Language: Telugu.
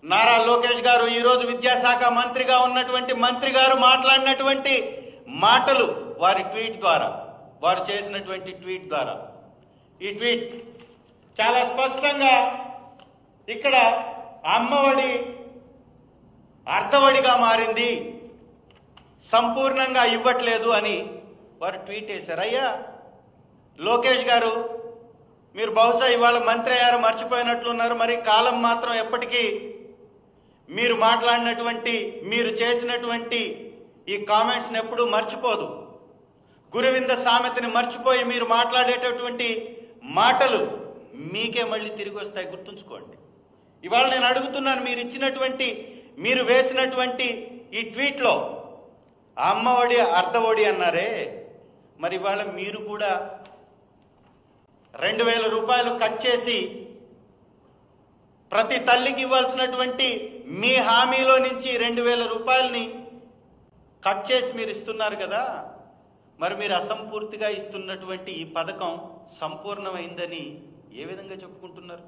నారా లోకేష్ గారు ఈరోజు విద్యాశాఖ మంత్రిగా ఉన్నటువంటి మంత్రి గారు మాట్లాడినటువంటి మాటలు, వారి ట్వీట్ ద్వారా, వారు చేసినటువంటి ట్వీట్ ద్వారా, ఈ ట్వీట్ చాలా స్పష్టంగా ఇక్కడ అమ్మఒడి అర్ధవడిగా మారింది, సంపూర్ణంగా ఇవ్వట్లేదు అని వారు ట్వీట్ చేశారు. అయ్యా లోకేష్ గారు, మీరు బహుశా ఇవాళ మంత్రి అయ్యారు, మర్చిపోయినట్లున్నారు. మరి కాలం మాత్రం ఎప్పటికీ మీరు మాట్లాడినటువంటి, మీరు చేసినటువంటి ఈ కామెంట్స్ని ఎప్పుడూ మర్చిపోదు. గురువింద సామెతని మర్చిపోయి మీరు మాట్లాడేటటువంటి మాటలు మీకే మళ్ళీ తిరిగి వస్తాయి, గుర్తుంచుకోండి. ఇవాళ నేను అడుగుతున్నాను, మీరు ఇచ్చినటువంటి, మీరు వేసినటువంటి ఈ ట్వీట్లో అమ్మఒడి అర్ధఒడి అన్నారే, మరి ఇవాళ మీరు కూడా 2000 రూపాయలు కట్ చేసి ప్రతి తల్లికి ఇవ్వాల్సినటువంటి మీ హామీలో నుంచి 2000 రూపాయలని కట్ చేసి మీరు ఇస్తున్నారు కదా. మరి మీరు అసంపూర్తిగా ఇస్తున్నటువంటి ఈ పథకం సంపూర్ణమైందని ఏ విధంగా చెప్పుకుంటున్నారు?